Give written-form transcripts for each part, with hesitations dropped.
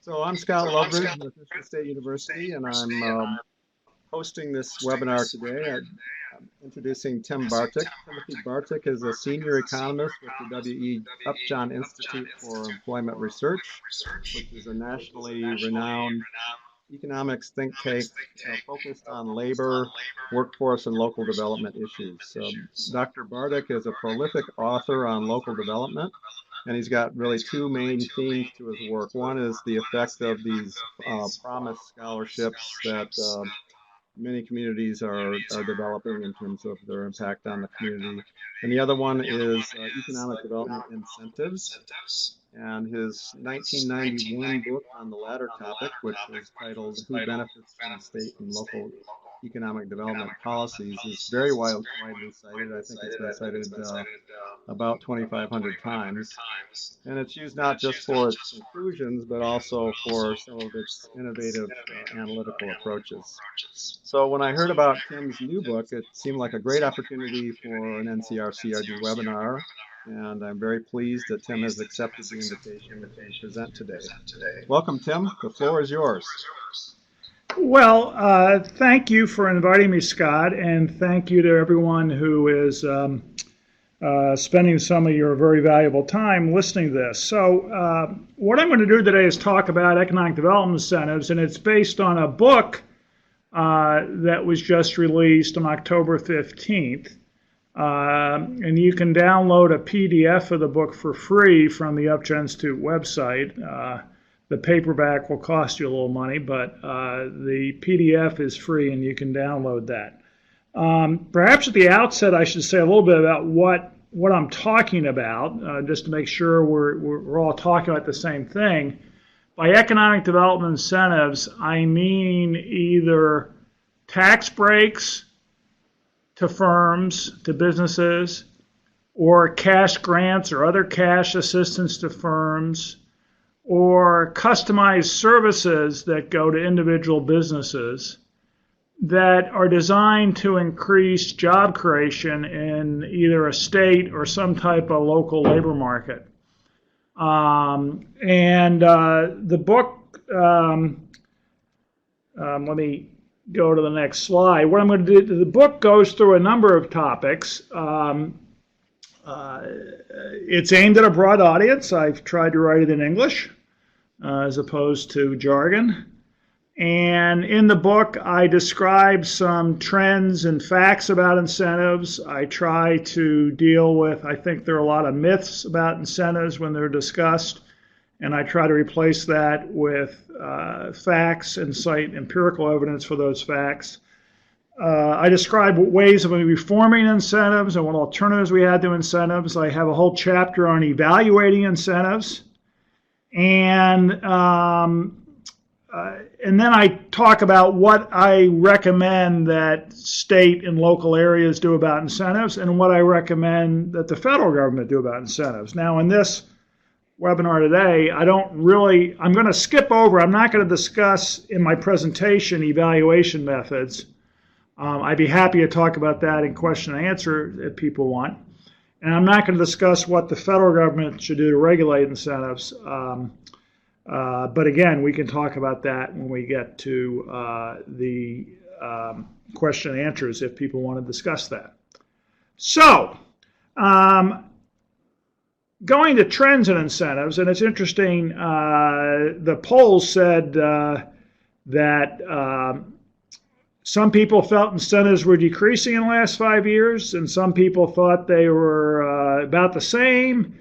So I'm Scott Loveridge with Michigan State University, and I'm hosting this webinar today. I'm introducing Tim Bartik. Timothy Bartik is a senior economist with the W.E. Upjohn Institute for Employment Research, which is a nationally renowned economics think tank focused on labor, workforce, and local development issues. Dr. Bartik is a prolific author on local development, and he's got really two main themes to his work. One is the effect of these promise scholarships that many communities are developing in terms of their impact on the community. And the other one is economic development incentives. And his 1991 book on the latter topic, which was titled Who Benefits from State and Local Economic Development Policies, is very widely cited. I think it's been cited about 2,500 times. And it's used not just for its conclusions, but also for some of its innovative analytical approaches. So when I heard about Tim's new book, it seemed like a great opportunity for an NCR-CRD webinar. And I'm very pleased that Tim has accepted the invitation to present today. Welcome, Tim. The floor is yours. Well, thank you for inviting me, Scott, and thank you to everyone who is spending some of your very valuable time listening to this. So what I'm going to do today is talk about economic development incentives, and it's based on a book that was just released on October 15th. And you can download a PDF of the book for free from the Upjohn Institute website. The paperback will cost you a little money, but the PDF is free and you can download that. Perhaps at the outset I should say a little bit about what I'm talking about, just to make sure we're all talking about the same thing. By economic development incentives, I mean either tax breaks to firms, to businesses, or cash grants or other cash assistance to firms, or customized services that go to individual businesses that are designed to increase job creation in either a state or some type of local labor market. The book, let me go to the next slide. What I'm going to do, the book goes through a number of topics. It's aimed at a broad audience. I've tried to write it in English as opposed to jargon. And in the book, I describe some trends and facts about incentives. I try to deal with, I think there are a lot of myths about incentives when they're discussed, and I try to replace that with facts and cite empirical evidence for those facts. I describe ways of reforming incentives and what alternatives we had to incentives. I have a whole chapter on evaluating incentives. And then I talk about what I recommend that state and local areas do about incentives and what I recommend that the federal government do about incentives. Now, in this webinar today, I'm going to skip over, I'm not going to discuss in my presentation evaluation methods. I'd be happy to talk about that in question and answer if people want. And I'm not going to discuss what the federal government should do to regulate incentives. But again, we can talk about that when we get to the question and answers if people want to discuss that. So, going to trends and incentives, and it's interesting, the polls said that some people felt incentives were decreasing in the last 5 years, and some people thought they were about the same.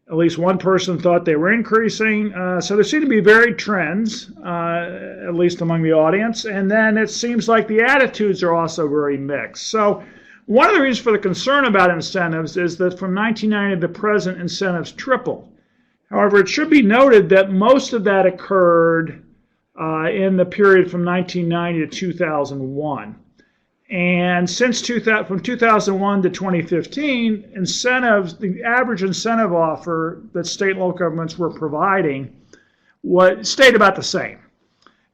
At least one person thought they were increasing. So there seem to be varied trends, at least among the audience. And then it seems like the attitudes are also very mixed. So one of the reasons for the concern about incentives is that from 1990 to present, incentives tripled. However, it should be noted that most of that occurred in the period from 1990 to 2001. And since from 2001 to 2015, incentives, the average incentive offer that state and local governments were providing stayed about the same.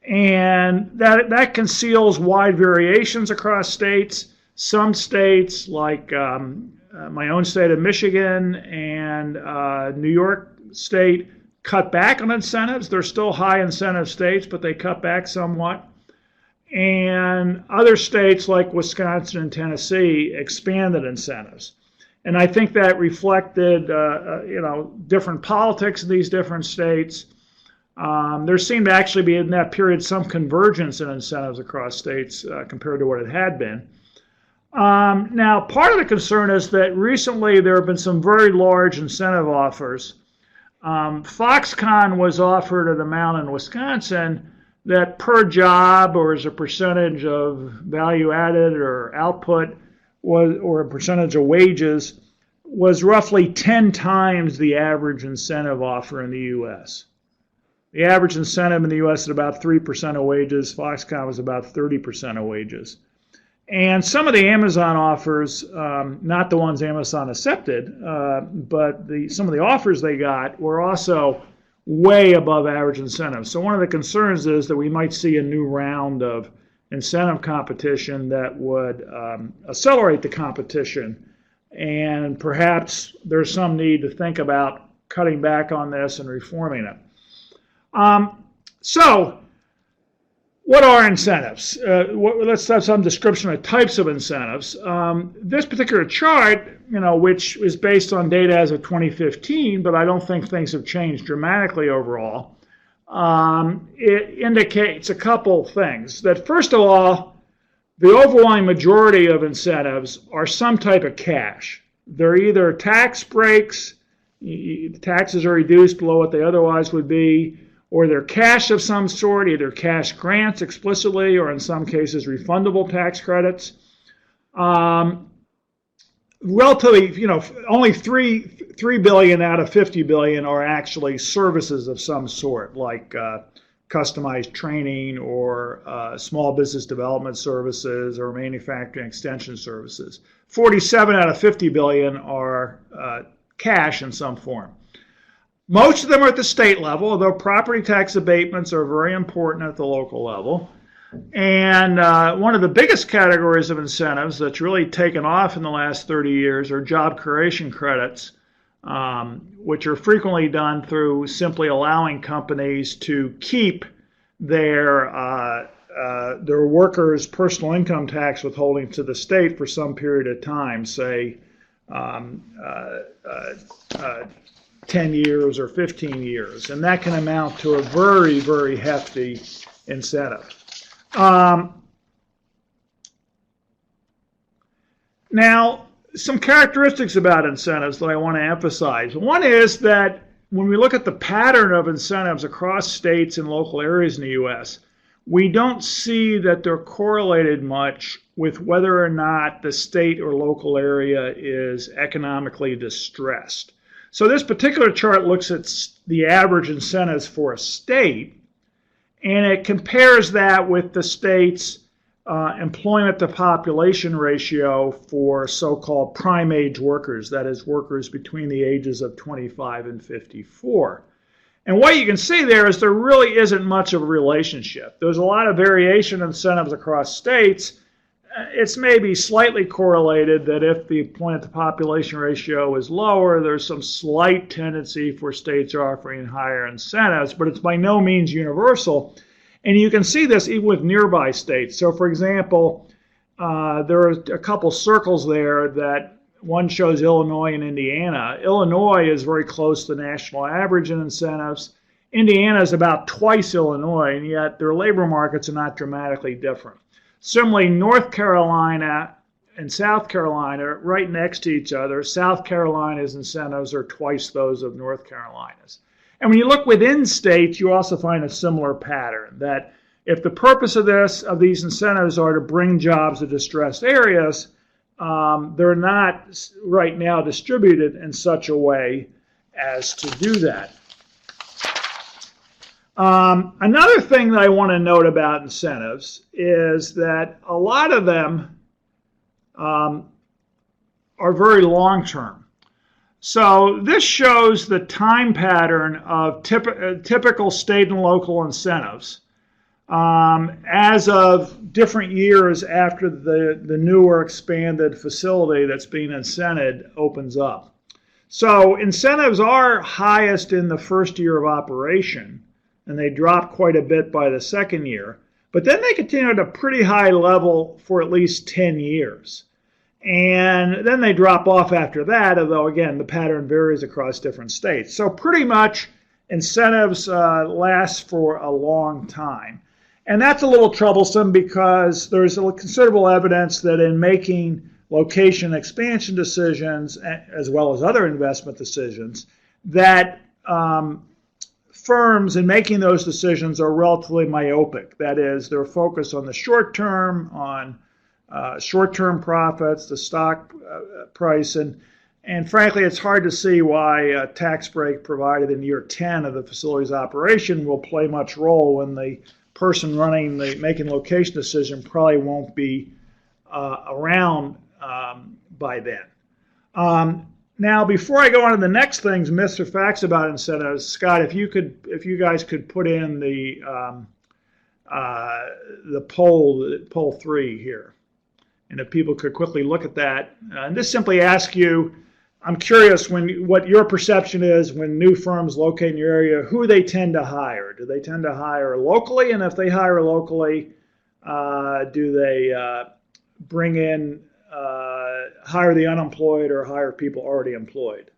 And that conceals wide variations across states. Some states, like my own state of Michigan and New York State, cut back on incentives. They're still high incentive states, but they cut back somewhat. And other states like Wisconsin and Tennessee expanded incentives. And I think that reflected, different politics in these different states. There seemed to actually be in that period some convergence in incentives across states compared to what it had been. Now, part of the concern is that recently there have been some very large incentive offers. Foxconn was offered an amount in Wisconsin that per job or as a percentage of value added or output or a percentage of wages was roughly 10 times the average incentive offer in the U.S. The average incentive in the U.S. is about 3% of wages. Foxconn was about 30% of wages. And some of the Amazon offers, not the ones Amazon accepted, but some of the offers they got were also way above average incentives. So one of the concerns is that we might see a new round of incentive competition that would accelerate the competition. And perhaps there's some need to think about cutting back on this and reforming it. So what are incentives? Let's have some description of types of incentives. This particular chart, which is based on data as of 2015, but I don't think things have changed dramatically overall. It indicates a couple things. That first of all, the overwhelming majority of incentives are some type of cash. They're either tax breaks, taxes are reduced below what they otherwise would be, or they're cash of some sort, either cash grants explicitly or in some cases refundable tax credits. Relatively, only 3 billion out of 50 billion are actually services of some sort, like customized training or small business development services or manufacturing extension services. 47 out of 50 billion are cash in some form. Most of them are at the state level, although property tax abatements are very important at the local level. And one of the biggest categories of incentives that's really taken off in the last 30 years are job creation credits, which are frequently done through simply allowing companies to keep their workers' personal income tax withholding to the state for some period of time, say 10 years or 15 years, and that can amount to a very, very hefty incentive. Now, some characteristics about incentives that I want to emphasize. One is that when we look at the pattern of incentives across states and local areas in the U.S., we don't see that they're correlated much with whether or not the state or local area is economically distressed. So this particular chart looks at the average incentives for a state, and it compares that with the state's employment to population ratio for so-called prime age workers, that is, workers between the ages of 25 and 54. And what you can see there is there really isn't much of a relationship. There's a lot of variation in incentives across states. It's maybe slightly correlated that if the employment to population ratio is lower, there's some slight tendency for states offering higher incentives, but it's by no means universal. And you can see this even with nearby states. So, for example, there are a couple circles there that one shows Illinois and Indiana. Illinois is very close to the national average in incentives. Indiana is about twice Illinois, and yet their labor markets are not dramatically different. Similarly, North Carolina and South Carolina are right next to each other. South Carolina's incentives are twice those of North Carolina's. And when you look within states, you also find a similar pattern, that if the purpose of these incentives are to bring jobs to distressed areas, they're not right now distributed in such a way as to do that. Another thing that I want to note about incentives is that a lot of them are very long-term. So this shows the time pattern of typical state and local incentives as of different years after the new or expanded facility that's being incented opens up. So incentives are highest in the first year of operation, and they drop quite a bit by the second year. But then they continue at a pretty high level for at least 10 years. And then they drop off after that, although, again, the pattern varies across different states. So pretty much incentives last for a long time. And that's a little troublesome because there's considerable evidence that in making location expansion decisions, as well as other investment decisions, that firms in making those decisions are relatively myopic. That is, they're focused on the short term, on short-term profits, the stock price, and frankly, it's hard to see why a tax break provided in year 10 of the facility's operation will play much role when the person making location decision probably won't be around by then. Now, before I go on to the next things, myths or facts about incentives, Scott, if you guys could put in the poll 3 here, and if people could quickly look at that, and just simply ask you, I'm curious what your perception is when new firms locate in your area, who they tend to hire. Do they tend to hire locally? And if they hire locally, do they bring in, hire the unemployed or hire people already employed?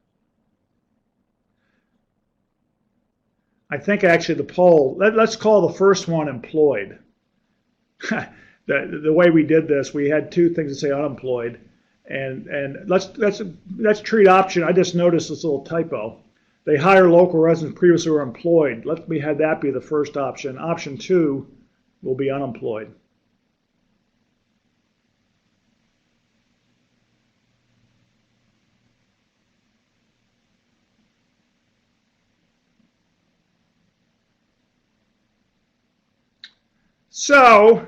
I think actually the poll, let's call the first one employed. The way we did this, we had two things that say unemployed. And let's treat option. I just noticed this little typo. They hire local residents previously were employed. Let me have that be the first option. Option 2 will be unemployed. So,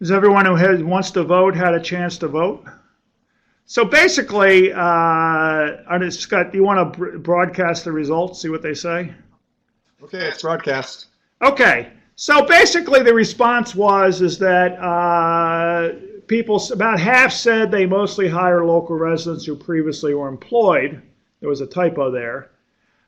has everyone who wants to vote had a chance to vote? So basically, Scott, do you want to broadcast the results, see what they say? Okay, it's broadcast. Okay, so basically the response is that people, about half said they mostly hire local residents who previously were employed. There was a typo there.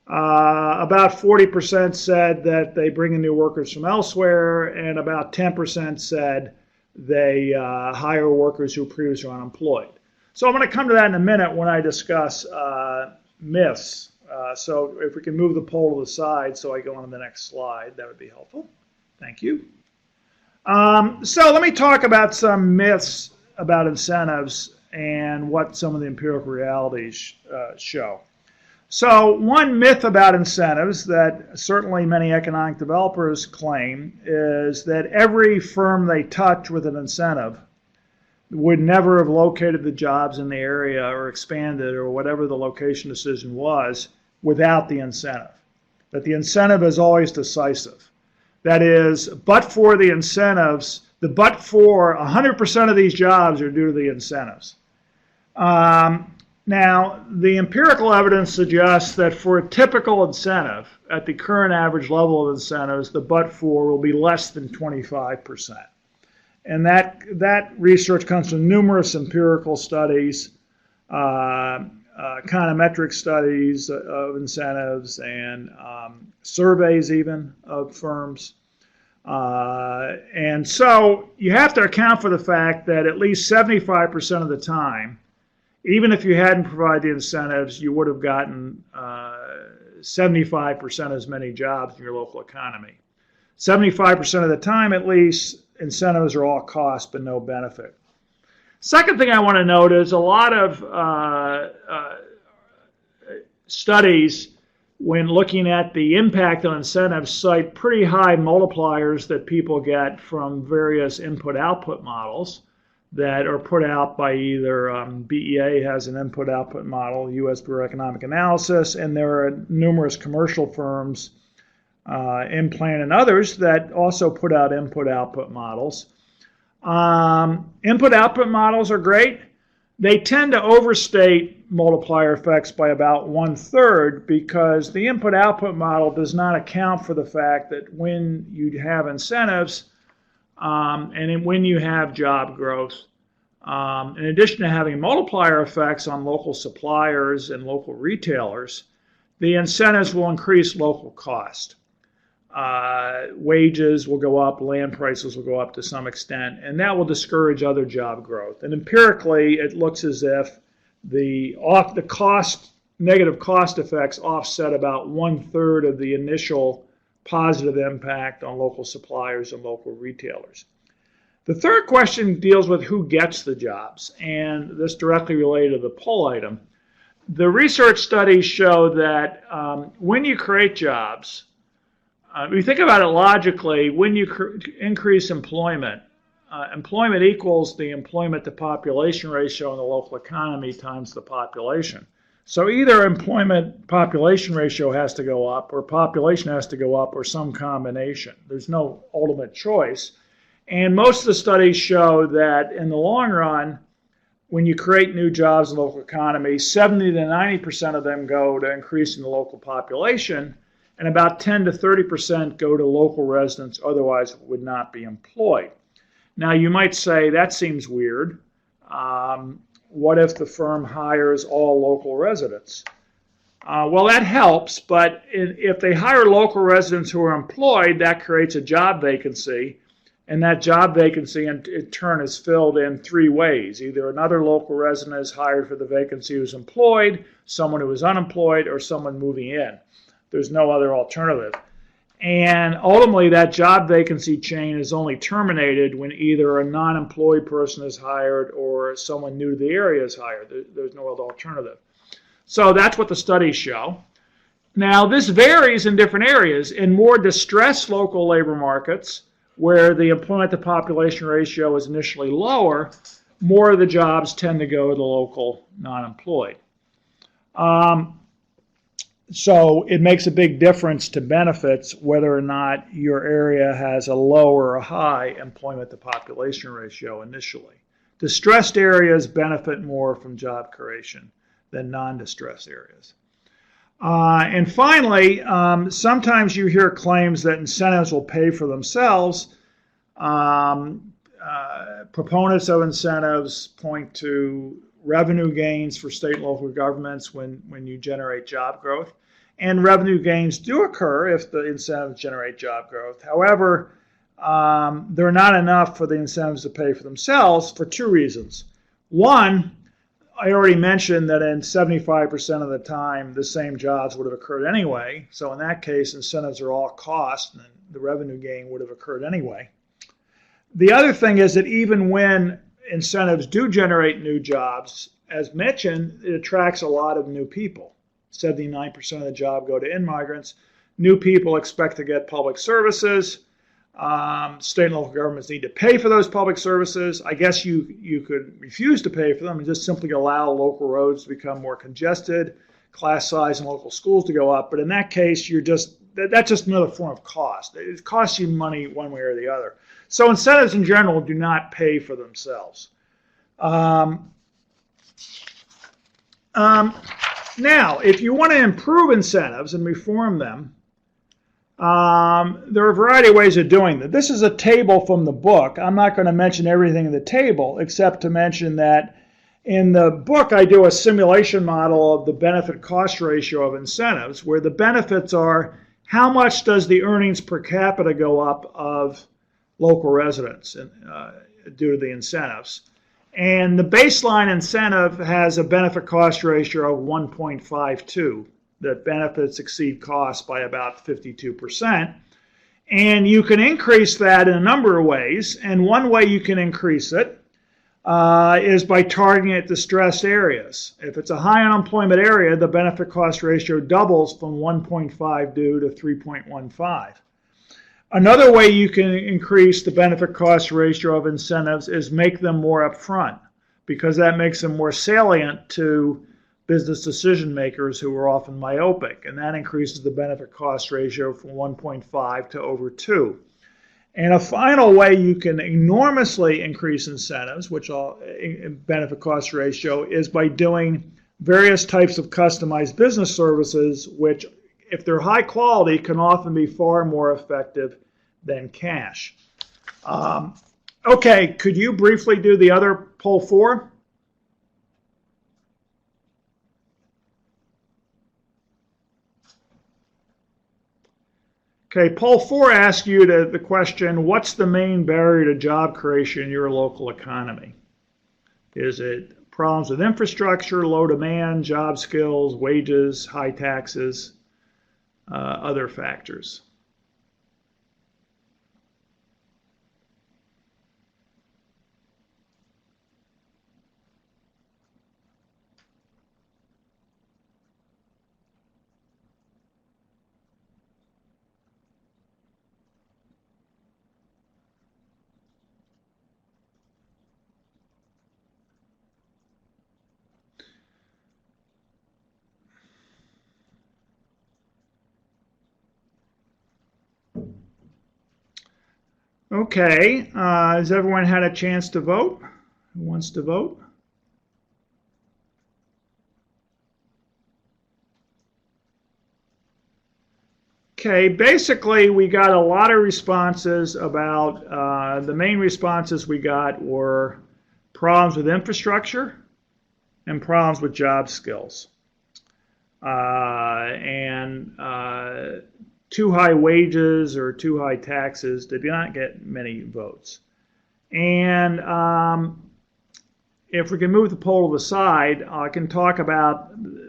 About 40% said that they bring in new workers from elsewhere, and about 10% said they hire workers who previously were unemployed. So I'm going to come to that in a minute when I discuss myths. So if we can move the poll to the side so I go on to the next slide, that would be helpful. Thank you. So let me talk about some myths about incentives and what some of the empirical realities show. So one myth about incentives that certainly many economic developers claim is that every firm they touch with an incentive would never have located the jobs in the area or expanded or whatever the location decision was without the incentive. That the incentive is always decisive. That is, but for the incentives, but for 100% of these jobs are due to the incentives. Now, the empirical evidence suggests that for a typical incentive, at the current average level of incentives, the but-for will be less than 25%. And that research comes from numerous empirical studies, econometric studies of incentives, and surveys even of firms. And so you have to account for the fact that at least 75% of the time, even if you hadn't provided the incentives, you would have gotten 75% as many jobs in your local economy. 75% of the time, at least, incentives are all cost but no benefit. Second thing I want to note is a lot of studies, when looking at the impact on incentives, cite pretty high multipliers that people get from various input-output models that are put out by either BEA has an input-output model, U.S. Bureau of Economic Analysis, and there are numerous commercial firms, Implant and others, that also put out input-output models. Input-output models are great. They tend to overstate multiplier effects by about 1/3 because the input-output model does not account for the fact that when you have incentives, when you have job growth, in addition to having multiplier effects on local suppliers and local retailers, the incentives will increase local cost. Wages will go up, land prices will go up to some extent, and that will discourage other job growth. And empirically, it looks as if the negative cost effects offset about 1/3 of the initial positive impact on local suppliers and local retailers. The third question deals with who gets the jobs, and this directly related to the poll item. The research studies show that when you create jobs, if you think about it logically, when you increase employment, employment equals the employment to population ratio in the local economy times the population. So either employment population ratio has to go up, or population has to go up, or some combination. There's no ultimate choice. And most of the studies show that in the long run, when you create new jobs in the local economy, 70 to 90% of them go to increasing the local population, and about 10 to 30% go to local residents otherwise would not be employed. Now you might say that seems weird. What if the firm hires all local residents? Well, that helps, but if they hire local residents who are employed, that creates a job vacancy, and that job vacancy in turn is filled in three ways. Either another local resident is hired for the vacancy who's employed, someone who is unemployed, or someone moving in. There's no other alternative. And ultimately, that job vacancy chain is only terminated when either a non-employed person is hired or someone new to the area is hired. There's no other alternative. So that's what the studies show. Now, this varies in different areas. In more distressed local labor markets, where the employment to population ratio is initially lower, more of the jobs tend to go to the local non-employed. So it makes a big difference to benefits whether or not your area has a low or a high employment to population ratio initially. Distressed areas benefit more from job creation than non-distressed areas. And finally, sometimes you hear claims that incentives will pay for themselves. Proponents of incentives point to revenue gains for state and local governments when you generate job growth. And revenue gains do occur if the incentives generate job growth. However, they're not enough for the incentives to pay for themselves for two reasons. One, I already mentioned that in 75% of the time, the same jobs would have occurred anyway. So in that case, incentives are all cost, and the revenue gain would have occurred anyway. The other thing is that even when incentives do generate new jobs, as mentioned, it attracts a lot of new people. 79% of the job go to immigrants. New people expect to get public services. State and local governments need to pay for those public services. I guess you could refuse to pay for them and just simply allow local roads to become more congested, class size in local schools to go up. But in that case, that's just another form of cost. It costs you money one way or the other. So incentives in general do not pay for themselves. Now, if you want to improve incentives and reform them, there are a variety of ways of doing that. This is a table from the book. I'm not going to mention everything in the table, except to mention that in the book I do a simulation model of the benefit-cost ratio of incentives, where the benefits are how much does the earnings per capita go up of local residents due to the incentives. And the baseline incentive has a benefit-cost ratio of 1.52. That benefits exceed costs by about 52%. And you can increase that in a number of ways. And one way you can increase it is by targeting at distressed areas. If it's a high unemployment area, the benefit-cost ratio doubles from 1.52 to 3.15. Another way you can increase the benefit-cost ratio of incentives is make them more upfront, because that makes them more salient to business decision makers who are often myopic, and that increases the benefit-cost ratio from 1.5 to over 2. And a final way you can enormously increase incentives, which benefit-cost ratio, is by doing various types of customized business services, which, if they're high quality, can often be far more effective than cash. Okay, could you briefly do the other poll 4? Okay, poll 4 asks you the question, what's the main barrier to job creation in your local economy? Is it problems with infrastructure, low demand, job skills, wages, high taxes, other factors? Okay, has everyone had a chance to vote? Who wants to vote? Okay, basically we got a lot of responses about, the main responses we got were problems with infrastructure and problems with job skills. And too high wages or too high taxes did not get many votes. And if we can move the poll to the side, I can talk about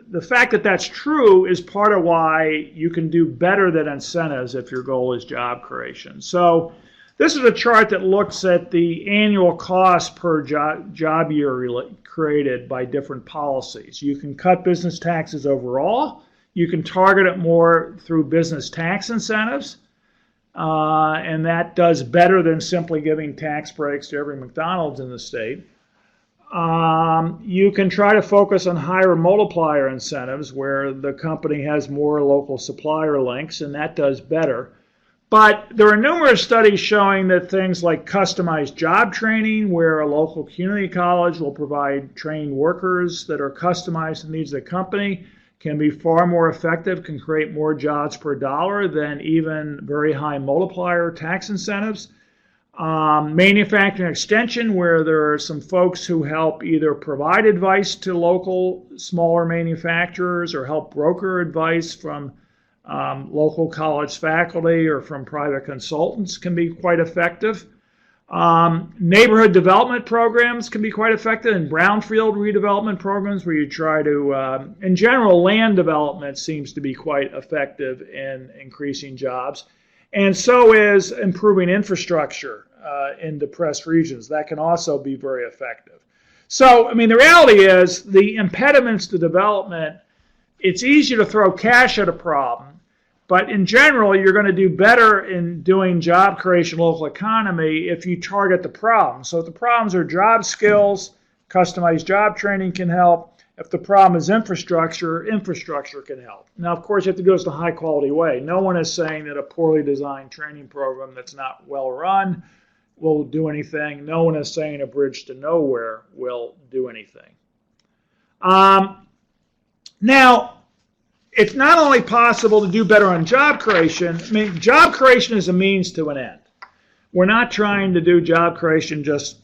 the fact that that's true is part of why you can do better than incentives if your goal is job creation. So this is a chart that looks at the annual cost per job year created by different policies. You can cut business taxes overall. You can target it more through business tax incentives. And that does better than simply giving tax breaks to every McDonald's in the state. You can try to focus on higher multiplier incentives where the company has more local supplier links, and that does better. But there are numerous studies showing that things like customized job training, where a local community college will provide trained workers that are customized to the needs of the company, can be far more effective, can create more jobs per dollar than even very high multiplier tax incentives. Manufacturing extension, where there are some folks who help either provide advice to local smaller manufacturers or help broker advice from local college faculty or from private consultants, can be quite effective. Neighborhood development programs can be quite effective, and brownfield redevelopment programs where you try to, in general, land development seems to be quite effective in increasing jobs. And so is improving infrastructure in depressed regions. That can also be very effective. So, I mean, the reality is the impediments to development, it's easy to throw cash at a problem, but in general, you're going to do better in doing job creation, local economy, if you target the problem. So if the problems are job skills, customized job training can help. If the problem is infrastructure, infrastructure can help. Now, of course, you have to do this in a high-quality way. No one is saying that a poorly designed training program that's not well run will do anything. No one is saying a bridge to nowhere will do anything. Now, it's not only possible to do better on job creation. I mean, job creation is a means to an end. We're not trying to do job creation just,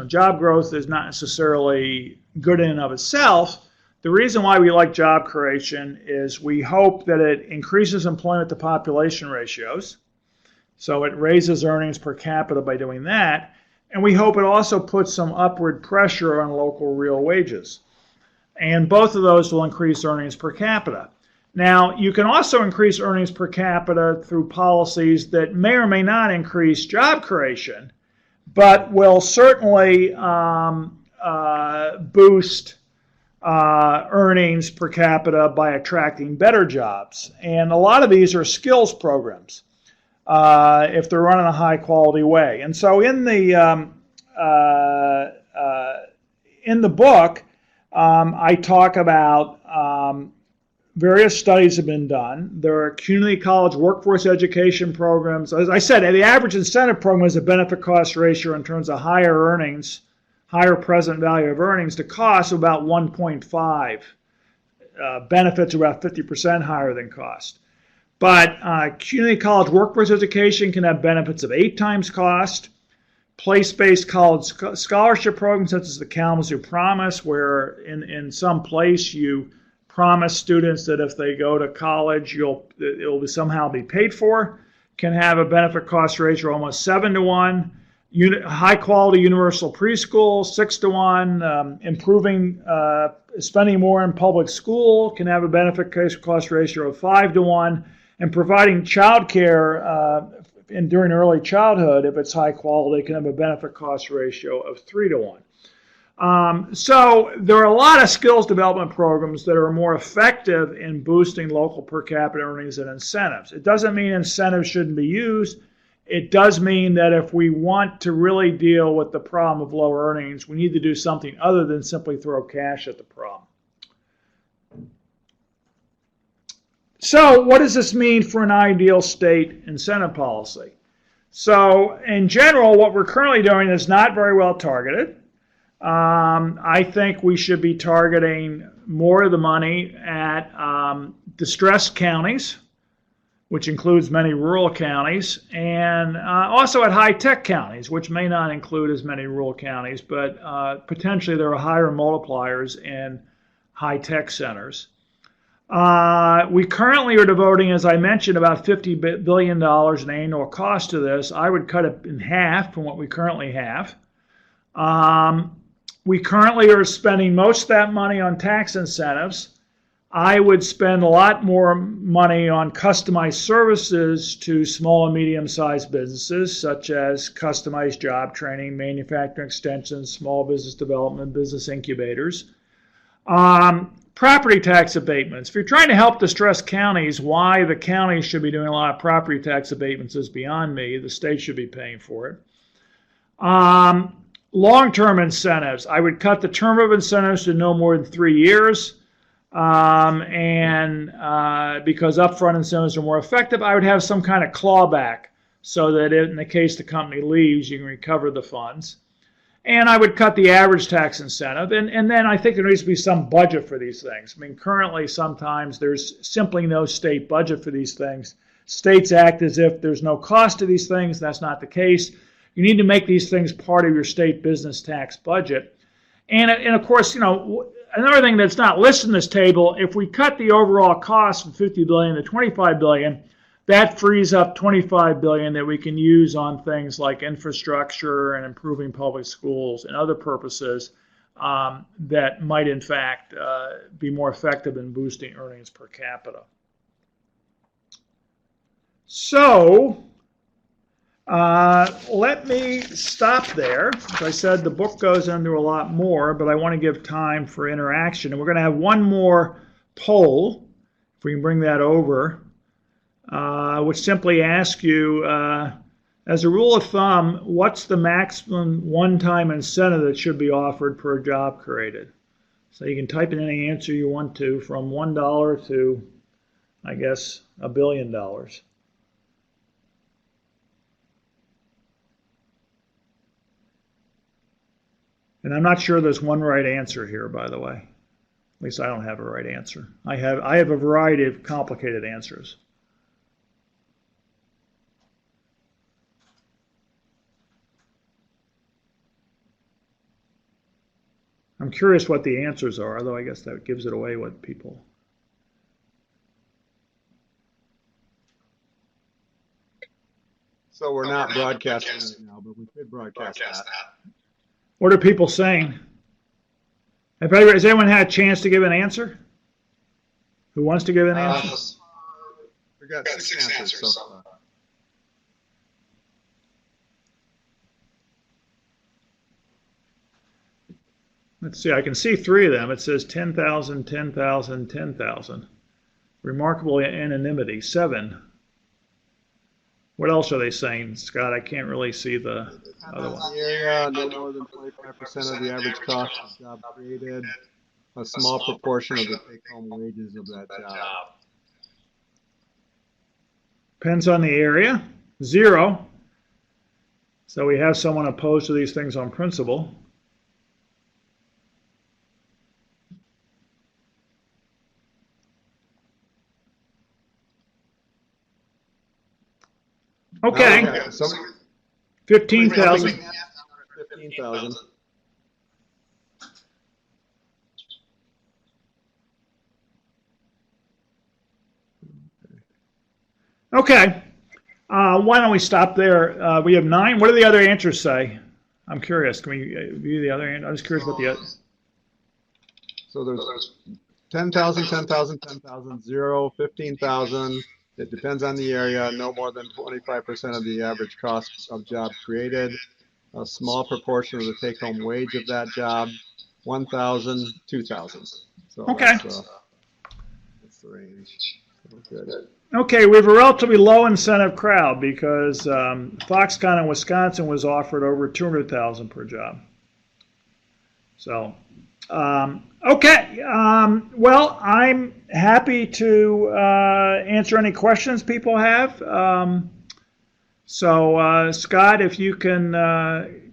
job growth is not necessarily good in and of itself. The reason why we like job creation is we hope that it increases employment to population ratios. So it raises earnings per capita by doing that. And we hope it also puts some upward pressure on local real wages. And both of those will increase earnings per capita. Now, you can also increase earnings per capita through policies that may or may not increase job creation, but will certainly boost earnings per capita by attracting better jobs. And a lot of these are skills programs if they're run in a high quality way. And so in the book, I talk about various studies have been done. There are community college workforce education programs. As I said, the average incentive program has a benefit cost ratio in terms of higher earnings, higher present value of earnings to cost of about 1.5. Benefits are about 50% higher than cost. But community college workforce education can have benefits of 8 times cost. place-based college scholarship programs such as the Kalamazoo Promise, where in some place you promise students that if they go to college, it'll somehow be paid for, can have a benefit cost ratio almost 7-to-1. High quality universal preschool, 6-to-1. Improving, spending more in public school can have a benefit cost ratio of 5-to-1. And providing child care during early childhood, if it's high quality, can have a benefit cost ratio of 3-to-1. So there are a lot of skills development programs that are more effective in boosting local per capita earnings than incentives. It doesn't mean incentives shouldn't be used. It does mean that if we want to really deal with the problem of low earnings, we need to do something other than simply throw cash at the problem. So what does this mean for an ideal state incentive policy? So in general, what we're currently doing is not very well targeted. I think we should be targeting more of the money at distressed counties, which includes many rural counties, and also at high-tech counties, which may not include as many rural counties, but potentially there are higher multipliers in high-tech centers. We currently are devoting, as I mentioned, about $50 billion in annual cost to this. I would cut it in half from what we currently have. We currently are spending most of that money on tax incentives. I would spend a lot more money on customized services to small and medium-sized businesses, such as customized job training, manufacturing extensions, small business development, business incubators. Property tax abatements. If you're trying to help distressed counties, why the counties should be doing a lot of property tax abatements is beyond me. The state should be paying for it. Long-term incentives. I would cut the term of incentives to no more than 3 years. Because upfront incentives are more effective, I would have some kind of clawback so that in the case the company leaves, you can recover the funds. And I would cut the average tax incentive. And then I think there needs to be some budget for these things. I mean, currently sometimes there's simply no state budget for these things. States act as if there's no cost to these things. That's not the case. You need to make these things part of your state business tax budget. And of course, you know, another thing that's not listed in this table, if we cut the overall cost from $50 billion to $25 billion, that frees up $25 billion that we can use on things like infrastructure and improving public schools and other purposes that might, in fact, be more effective in boosting earnings per capita. So let me stop there. As I said, the book goes into a lot more, but I want to give time for interaction. And we're going to have one more poll, if we can bring that over, which simply asks you, as a rule of thumb, what's the maximum one-time incentive that should be offered per job created? So you can type in any answer you want to, from $1 to, I guess, $1 billion. And I'm not sure there's one right answer here, by the way. At least I don't have a right answer. I have a variety of complicated answers. I'm curious what the answers are, although I guess that gives it away what people. So we're not broadcasting right now, but we could broadcast that. What are people saying? Has anyone had a chance to give an answer? Who wants to give an answer? We got 6 answers so far. Let's see, I can see 3 of them. It says 10,000, 10,000, 10,000. Remarkable anonymity, 7. What else are they saying, Scott? I can't really see the other one. Yeah, no more than 25% of the average cost of the job created, a small proportion of the take-home wages of that job. Depends on the area. 0. So we have someone opposed to these things on principle. Okay. 15,000. 15,000. Okay. Why don't we stop there? We have 9. What do the other answers say? I'm curious. Can we view the other answer? I'm just curious about the other. So there's 10,000, 10,000, 10,000, 0, 15,000. It depends on the area. No more than 25% of the average cost of job created. A small proportion of the take-home wage of that job. 1,000, 2,000. So Okay. that's the range. So good. Okay, we have a relatively low incentive crowd because Foxconn in Wisconsin was offered over $200,000 per job. So, okay. Well, I'm happy to answer any questions people have. So, Scott, if you can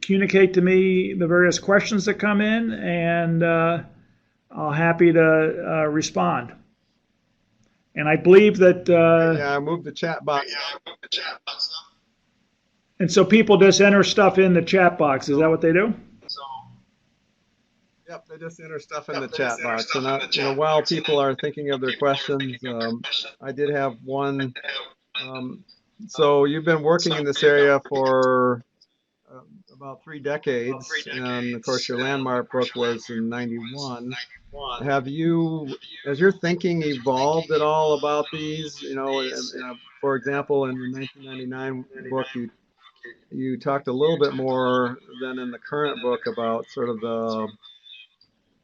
communicate to me the various questions that come in, and I'll happy to respond. And I believe that. Yeah, I moved the chat box. And so people just enter stuff in the chat box. Is that what they do? Yep, they just enter stuff in the chat box. And while people are thinking of their questions, I did have one. So you've been working in this area for about 3 decades, and of course your landmark book was in '91. Has your thinking evolved at all about these? For example, in the 1999 book, you talked a little bit more than in the current book about sort of the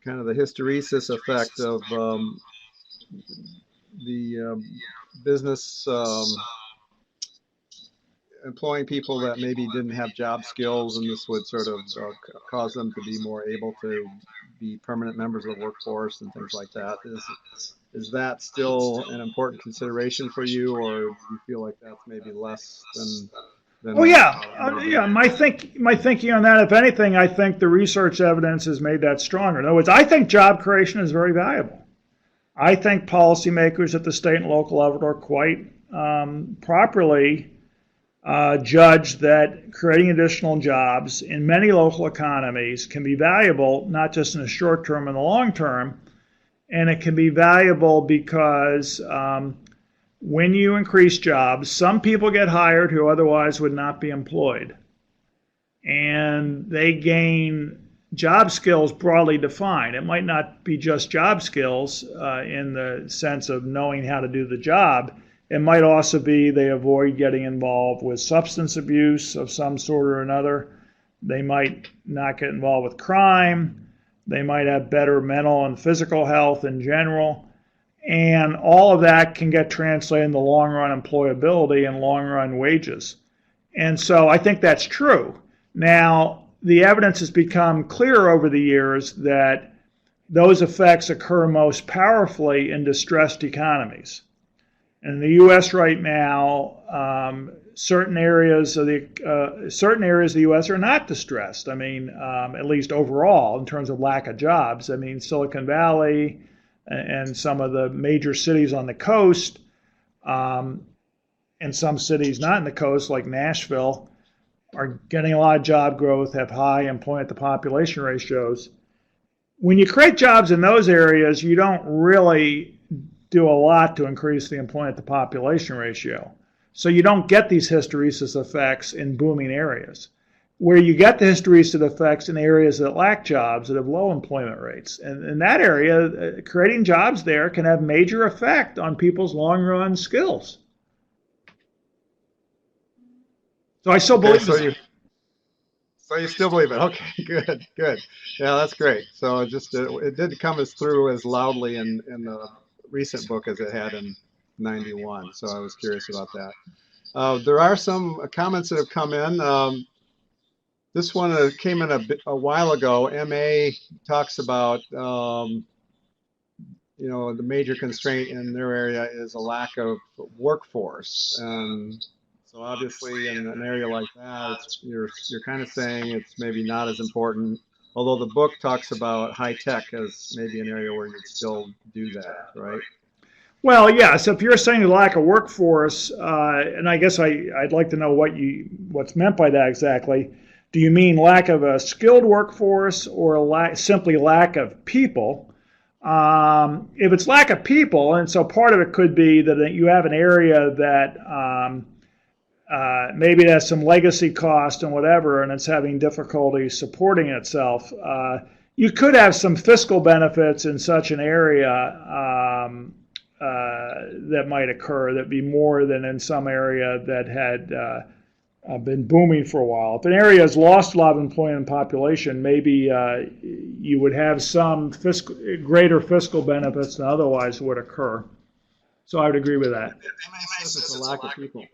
kind of the hysteresis effect of the business employing people that maybe didn't have job skills, and this would sort of cause them to be more able to be permanent members of the workforce and things like that. Is that still an important consideration for you, or do you feel like that's maybe less than Oh yeah. My thinking on that, if anything, I think the research evidence has made that stronger. In other words, I think job creation is very valuable. I think policymakers at the state and local level are quite properly judged that creating additional jobs in many local economies can be valuable, not just in the short term and the long term, and it can be valuable because when you increase jobs, some people get hired who otherwise would not be employed, and they gain job skills broadly defined. It might not be just job skills in the sense of knowing how to do the job. It might also be they avoid getting involved with substance abuse of some sort or another. They might not get involved with crime. They might have better mental and physical health in general. And all of that can get translated in the long run employability and long run wages. And so I think that's true. Now, the evidence has become clear over the years that those effects occur most powerfully in distressed economies. And in the U.S. right now, certain areas of the U.S. are not distressed. I mean, at least overall, in terms of lack of jobs. I mean, Silicon Valley and some of the major cities on the coast, and some cities not in the coast, like Nashville, are getting a lot of job growth, have high employment to population ratios. When you create jobs in those areas, you don't really do a lot to increase the employment to population ratio. So you don't get these hysteresis effects in booming areas. Where you get the hysteresis effects in areas that lack jobs, that have low employment rates. And in that area, creating jobs there can have major effect on people's long-run skills. So I still believe it. So you still believe it? Okay, good. Yeah, that's great. So it didn't come through as loudly in the recent book as it had in '91. So I was curious about that. There are some comments that have come in. This one came in a while ago. MA talks about, the major constraint in their area is a lack of workforce. And so obviously in an area like that, you're kind of saying it's maybe not as important, although the book talks about high tech as maybe an area where you'd still do that, right? Well, yeah. So if you're saying the lack of workforce, and I guess I'd like to know what's meant by that exactly. Do you mean lack of a skilled workforce or simply lack of people? If it's lack of people, and so part of it could be that you have an area that maybe it has some legacy cost and whatever, and it's having difficulty supporting itself. You could have some fiscal benefits in such an area that might occur that'd be more than in some area that had been booming for a while. If an area has lost a lot of employment and population, maybe you would have some greater fiscal benefits than otherwise would occur. So I would agree with that. It's a lack of people.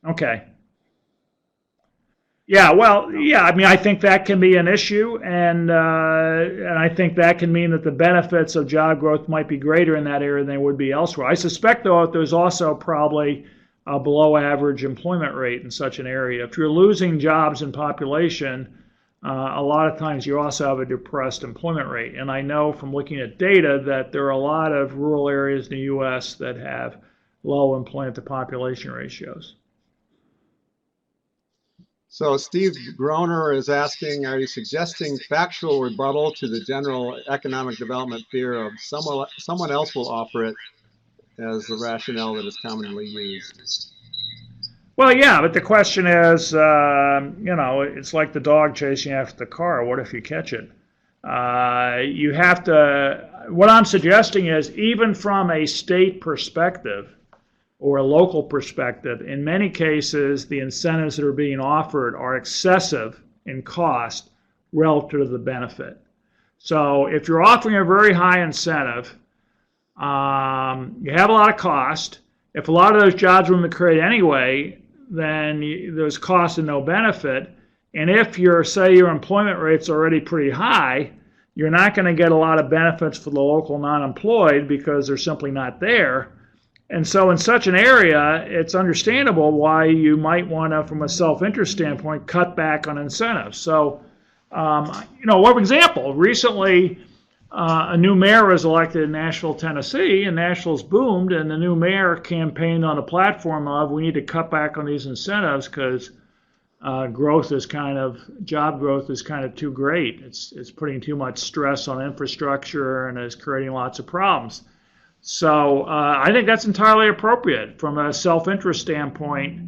Okay. Yeah, well, yeah, I mean, I think that can be an issue, and I think that can mean that the benefits of job growth might be greater in that area than they would be elsewhere. I suspect, though, that there's also probably a below average employment rate in such an area. If you're losing jobs in population, a lot of times you also have a depressed employment rate. And I know from looking at data that there are a lot of rural areas in the U.S. that have low employment to population ratios. So Steve Groner is asking, are you suggesting factual rebuttal to the general economic development fear of someone else will offer it as the rationale that is commonly used? Well, yeah, but the question is, it's like the dog chasing after the car. What if you catch it? You have to, what I'm suggesting is, even from a state perspective, or a local perspective, in many cases, the incentives that are being offered are excessive in cost relative to the benefit. So if you're offering a very high incentive, you have a lot of cost. If a lot of those jobs were going to create anyway, then there's cost and no benefit. And if say your employment rate's already pretty high, you're not going to get a lot of benefits for the local non-employed because they're simply not there. And so in such an area, it's understandable why you might want to, from a self-interest standpoint, cut back on incentives. So, one example, recently a new mayor was elected in Nashville, Tennessee, and Nashville's boomed, and the new mayor campaigned on the platform of, we need to cut back on these incentives because job growth is kind of too great. It's putting too much stress on infrastructure and is creating lots of problems. So I think that's entirely appropriate. From a self-interest standpoint,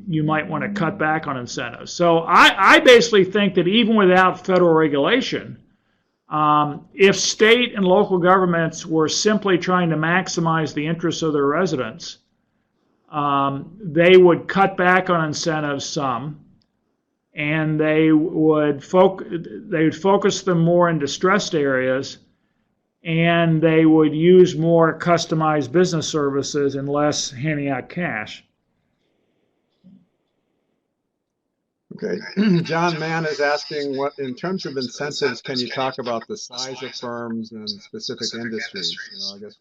you might want to cut back on incentives. So I basically think that even without federal regulation, if state and local governments were simply trying to maximize the interests of their residents, they would cut back on incentives some, and they would focus them more in distressed areas, and they would use more customized business services and less handing out cash. Okay. John Mann is asking, what, in terms of incentives, can you talk about the size of firms and specific industries? I guess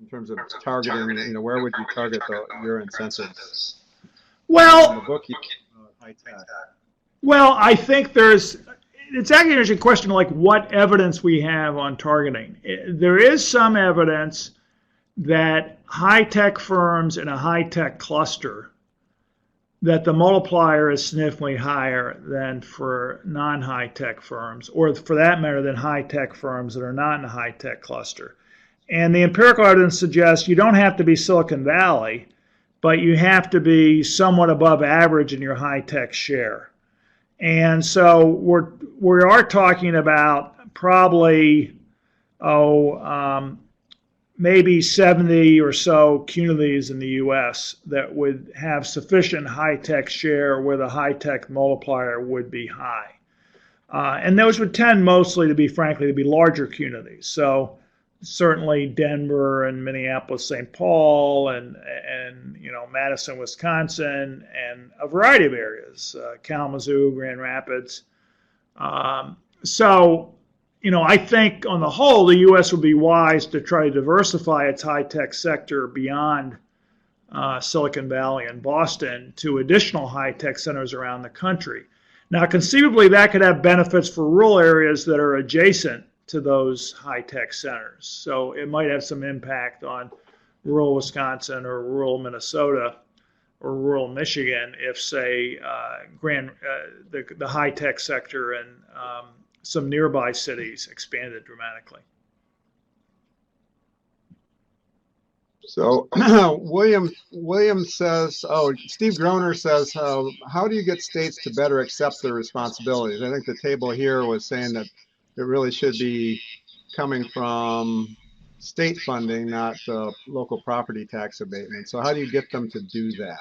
in terms of targeting, where would you target your incentives? Well, in the book, high tech. Well, I think it's actually an interesting question, like what evidence we have on targeting. There is some evidence that high-tech firms in a high-tech cluster, that the multiplier is significantly higher than for non-high-tech firms, or for that matter, than high-tech firms that are not in a high-tech cluster. And the empirical evidence suggests you don't have to be Silicon Valley, but you have to be somewhat above average in your high-tech share. And so we are talking about probably, maybe 70 or so communities in the U.S. that would have sufficient high-tech share where the high-tech multiplier would be high. And those would tend mostly to be larger communities. So certainly Denver and Minneapolis, St. Paul, and Madison, Wisconsin, and a variety of areas, Kalamazoo, Grand Rapids. I think on the whole, the U.S. would be wise to try to diversify its high-tech sector beyond Silicon Valley and Boston to additional high-tech centers around the country. Now, conceivably, that could have benefits for rural areas that are adjacent to those high-tech centers. So it might have some impact on rural Wisconsin or rural Minnesota. or rural Michigan if, say, the high-tech sector and some nearby cities expanded dramatically. So William says, Steve Groner says, how do you get states to better accept their responsibilities? I think the table here was saying that it really should be coming from state funding, not local property tax abatement. So how do you get them to do that?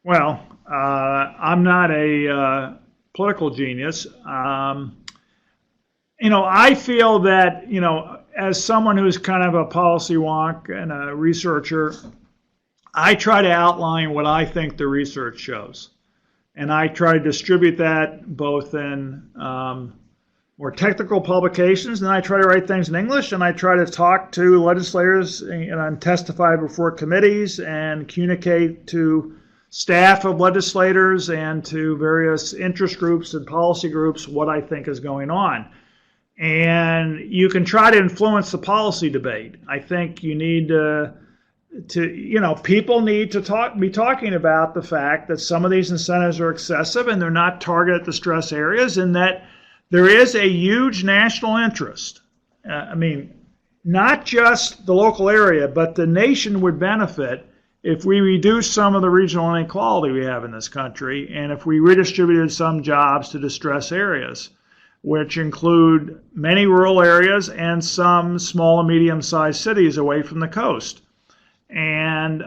Well, I'm not a political genius. I feel that, as someone who's kind of a policy wonk and a researcher, I try to outline what I think the research shows. And I try to distribute that both in more technical publications, and I try to write things in English, and I try to talk to legislators and testify before committees and communicate to staff of legislators and to various interest groups and policy groups what I think is going on. And you can try to influence the policy debate. I think you need people need to be talking about the fact that some of these incentives are excessive and they're not targeted at distress areas, and that there is a huge national interest. Not just the local area, but the nation would benefit if we reduce some of the regional inequality we have in this country, and if we redistributed some jobs to distress areas, which include many rural areas and some small and medium-sized cities away from the coast. And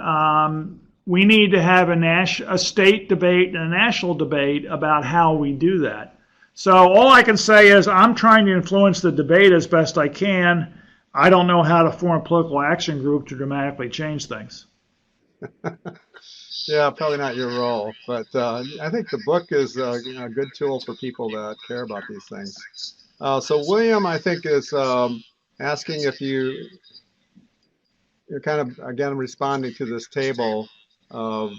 we need to have a state debate and a national debate about how we do that. So all I can say is I'm trying to influence the debate as best I can. I don't know how to form a political action group to dramatically change things. Yeah, probably not your role, but I think the book is a good tool for people that care about these things. So William, I think, is asking if you're kind of, again, responding to this table of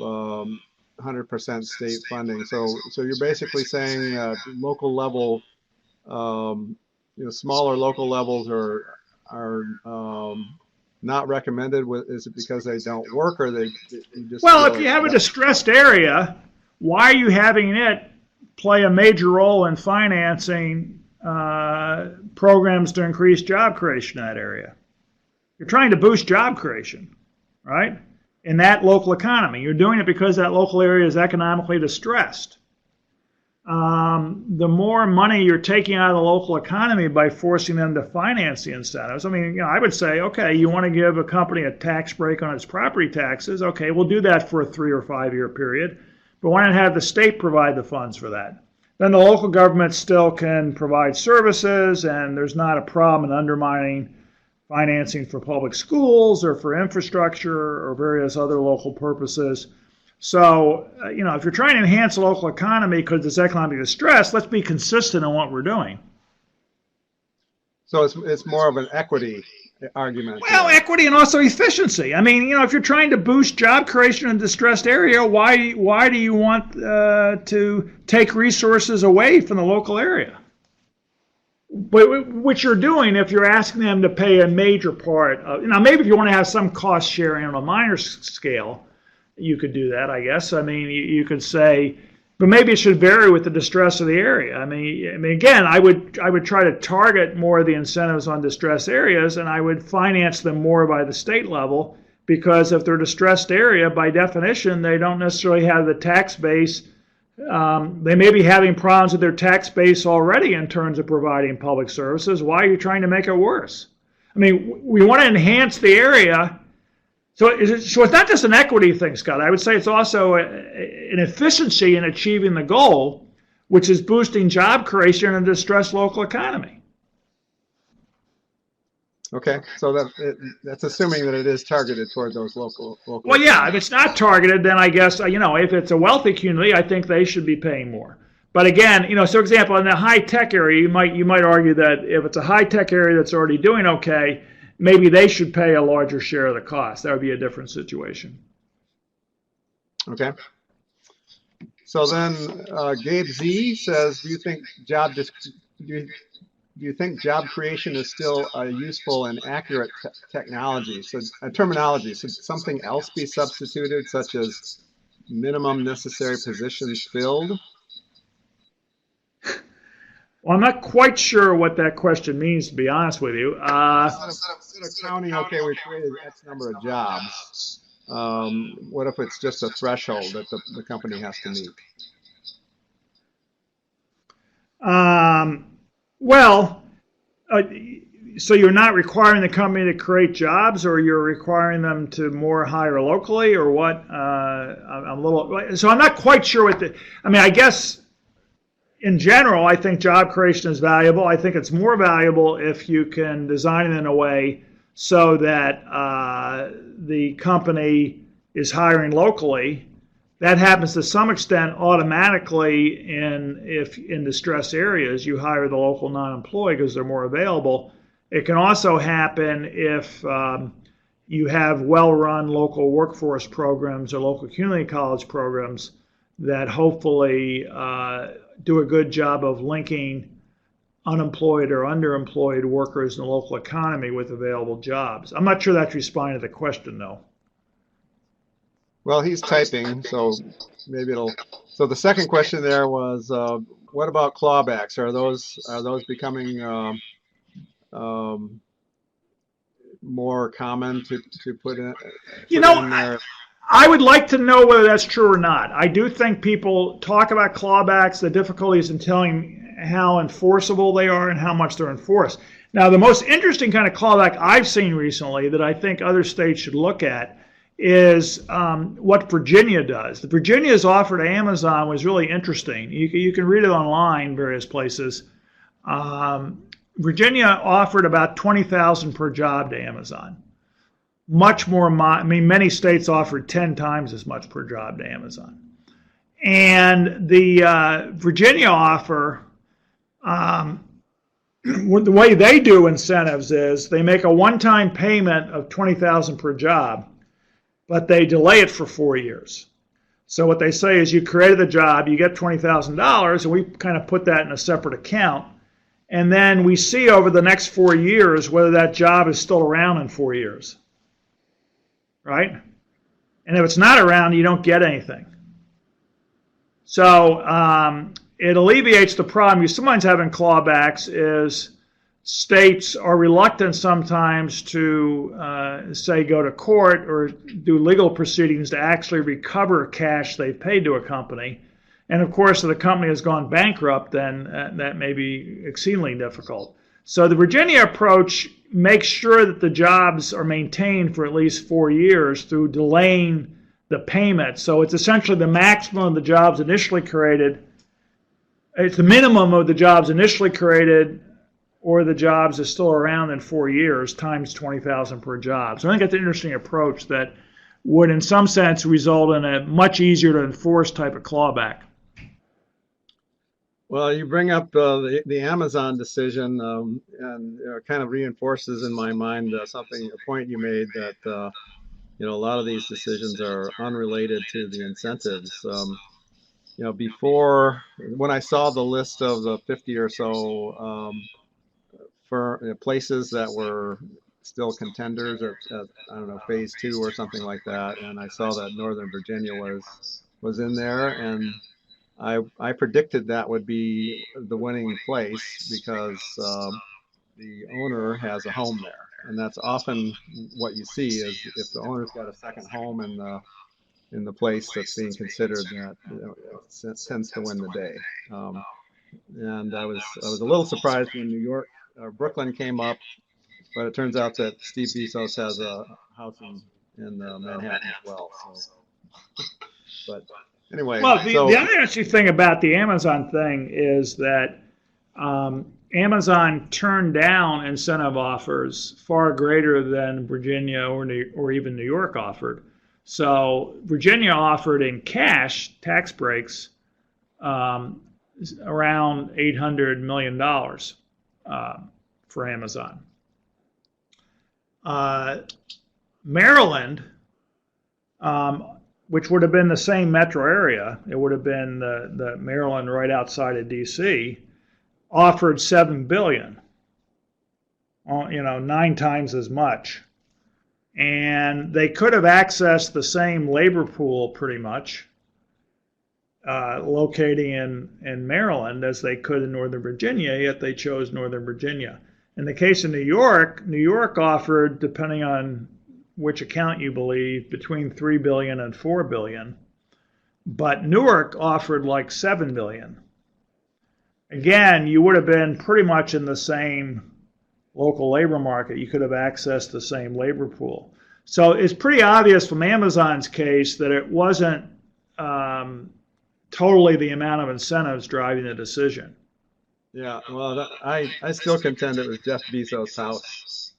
100% state funding. So you're basically saying local level, smaller local levels are not recommended. Is it because they don't work, or they just? Well, if you have a distressed area, why are you having it play a major role in financing programs to increase job creation in that area? You're trying to boost job creation, right? In that local economy. You're doing it because that local area is economically distressed. The more money you're taking out of the local economy by forcing them to finance the incentives. I would say, okay, you want to give a company a tax break on its property taxes. Okay, we'll do that for a 3 or 5 year period. But why not have the state provide the funds for that? Then the local government still can provide services, and there's not a problem in undermining financing for public schools or for infrastructure or various other local purposes. So, if you're trying to enhance the local economy because it's economic distress, let's be consistent in what we're doing. So it's more of an equity argument. Well, equity and also efficiency. If you're trying to boost job creation in a distressed area, why do you want to take resources away from the local area? But which you're doing if you're asking them to pay a major part of, maybe if you want to have some cost sharing on a minor scale, you could do that, I guess. You could say, but maybe it should vary with the distress of the area. Again, I would try to target more of the incentives on distressed areas, and I would finance them more by the state level, because if they're a distressed area, by definition, they don't necessarily have the tax base. They may be having problems with their tax base already in terms of providing public services. Why are you trying to make it worse? We want to enhance the area. So it's not just an equity thing, Scott. I would say it's also an efficiency in achieving the goal, which is boosting job creation in a distressed local economy. Okay, so that's assuming that it is targeted toward those local. Well, yeah, if it's not targeted, then I guess, if it's a wealthy community, I think they should be paying more. But again, so for example, in the high-tech area, you might argue that if it's a high-tech area that's already doing okay, maybe they should pay a larger share of the cost. That would be a different situation. Okay. So then Gabe Z says, do you think do you think job creation is still a useful and accurate technology? So terminology, should something else be substituted, such as minimum necessary positions filled? Well, I'm not quite sure what that question means, to be honest with you. Instead of counting, okay, we created X number of jobs. What if it's just a threshold that the company has to meet? Well, so you're not requiring the company to create jobs, or you're requiring them to more hire locally, or what? I'm a little, so I'm not quite sure what I guess in general, I think job creation is valuable. I think it's more valuable if you can design it in a way so that the company is hiring locally. That happens to some extent automatically in distressed areas. You hire the local non-employee because they're more available. It can also happen if you have well-run local workforce programs or local community college programs that hopefully do a good job of linking unemployed or underemployed workers in the local economy with available jobs. I'm not sure that's responding to the question, though. Well, he's typing, so maybe it'll. So the second question there was, what about clawbacks? Are those becoming more common to put in? You know, I would like to know whether that's true or not. I do think people talk about clawbacks, the difficulties in telling how enforceable they are and how much they're enforced. Now, the most interesting kind of clawback I've seen recently that I think other states should look at is what Virginia does. The Virginia's offer to Amazon was really interesting. You can read it online, various places. Virginia offered about $20,000 per job to Amazon. Much more, many states offered 10 times as much per job to Amazon. And the Virginia offer, the way they do incentives is they make a one-time payment of $20,000 per job, but they delay it for 4 years. So what they say is you created the job, you get $20,000, and we kind of put that in a separate account. And then we see over the next 4 years whether that job is still around in 4 years. Right? And if it's not around, you don't get anything. So it alleviates the problem you sometimes have in clawbacks is states are reluctant sometimes to, say, go to court or do legal proceedings to actually recover cash they've paid to a company. And of course, if the company has gone bankrupt, then that may be exceedingly difficult. So the Virginia approach makes sure that the jobs are maintained for at least 4 years through delaying the payment. So it's essentially the maximum of the jobs initially created. It's the minimum of the jobs initially created or the jobs are still around in 4 years times $20,000 per job. So I think that's an interesting approach that would in some sense result in a much easier to enforce type of clawback. Well, you bring up the Amazon decision, and kind of reinforces in my mind a point you made that a lot of these decisions are unrelated to the incentives. Before when I saw the list of the 50 or so for places that were still contenders at I don't know, phase 2 or something like that, and I saw that Northern Virginia was in there, and I predicted that would be the winning place because the owner has a home there, and that's often what you see is if the owner's got a second home in the place that's being considered, that tends to win the day. And I was a little surprised when New York, Brooklyn came up, but it turns out that Steve Bezos has a house in Manhattan as well. So, but. Anyway, well, the other interesting thing about the Amazon thing is that Amazon turned down incentive offers far greater than Virginia or even New York offered. So Virginia offered in cash tax breaks around $800 million for Amazon. Maryland, which would have been the same metro area, it would have been the Maryland right outside of D.C., offered $7 billion. 9 times as much. And they could have accessed the same labor pool pretty much, locating in Maryland as they could in Northern Virginia, yet they chose Northern Virginia. In the case of New York offered, depending on which account you believe, between $3 billion and $4 billion. But Newark offered like $7 billion. Again, you would have been pretty much in the same local labor market. You could have accessed the same labor pool. So it's pretty obvious from Amazon's case that it wasn't totally the amount of incentives driving the decision. Yeah, well, I still contend it was Jeff Bezos' house.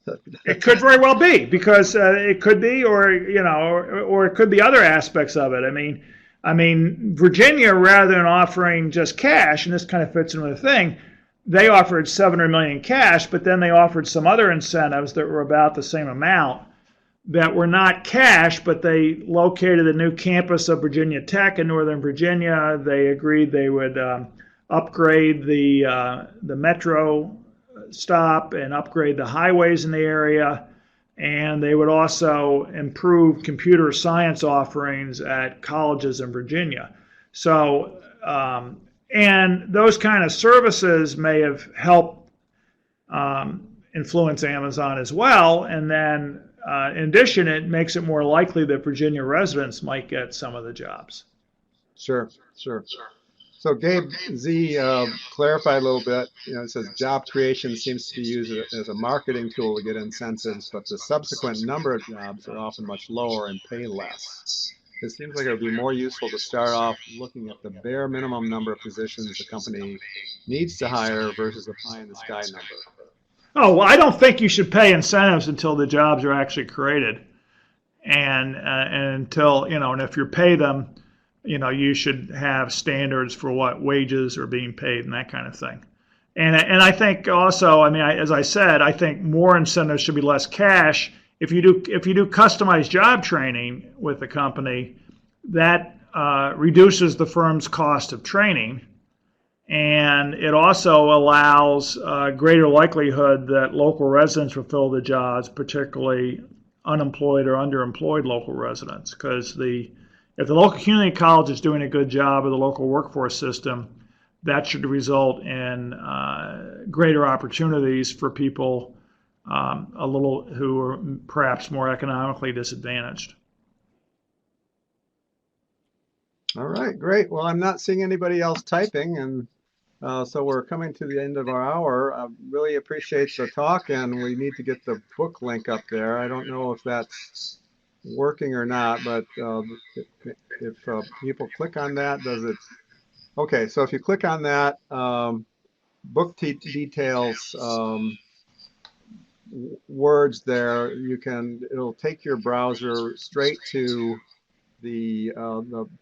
It could very well be, because it could be, or it could be other aspects of it. I mean, Virginia, rather than offering just cash, and this kind of fits into the thing, they offered $700 million cash, but then they offered some other incentives that were about the same amount that were not cash, but they located a new campus of Virginia Tech in Northern Virginia. They agreed they would upgrade the metro stop and upgrade the highways in the area, and they would also improve computer science offerings at colleges in Virginia. So, and those kind of services may have helped influence Amazon as well. And then, in addition, it makes it more likely that Virginia residents might get some of the jobs. Sure. So Gabe Z clarified a little bit. It says job creation seems to be used as a marketing tool to get incentives, but the subsequent number of jobs are often much lower and pay less. It seems like it would be more useful to start off looking at the bare minimum number of positions the company needs to hire versus a pie-in-the-sky number. Oh, well, I don't think you should pay incentives until the jobs are actually created, and until and if you pay them, you should have standards for what wages are being paid and that kind of thing. And I think also, as I said, I think more incentives should be less cash. If you do customized job training with the company, that reduces the firm's cost of training, and it also allows greater likelihood that local residents will fill the jobs, particularly unemployed or underemployed local residents, because if the local community college is doing a good job of the local workforce system, that should result in greater opportunities for people who are perhaps more economically disadvantaged. All right, great. Well, I'm not seeing anybody else typing, and so we're coming to the end of our hour. I really appreciate the talk, and we need to get the book link up there. I don't know if that's working or not, but if people click on that, does it? Okay, so if you click on that, book details words there, it'll take your browser straight to the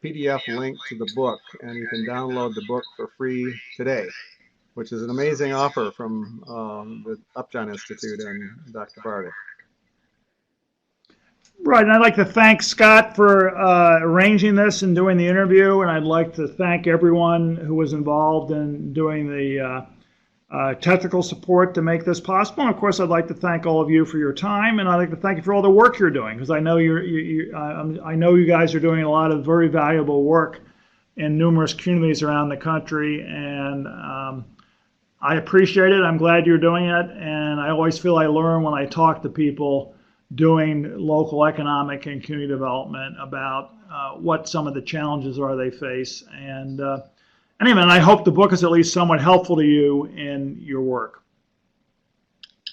PDF link to the book, and you can download the book for free today, which is an amazing offer from the Upjohn Institute and Dr. Bartik. Right, and I'd like to thank Scott for arranging this and doing the interview, and I'd like to thank everyone who was involved in doing the technical support to make this possible. And of course, I'd like to thank all of you for your time, and I'd like to thank you for all the work you're doing, because I know I know you guys are doing a lot of very valuable work in numerous communities around the country, and I appreciate it. I'm glad you're doing it, and I always feel I learn when I talk to people doing local economic and community development about what some of the challenges are they face. And anyway, and I hope the book is at least somewhat helpful to you in your work.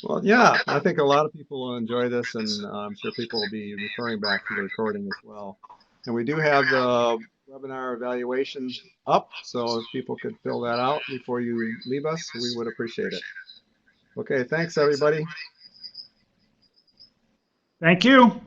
Well, yeah, I think a lot of people will enjoy this, and I'm sure people will be referring back to the recording as well. And we do have the webinar evaluation up, so if people could fill that out before you leave us, we would appreciate it. Okay, thanks everybody. Thank you.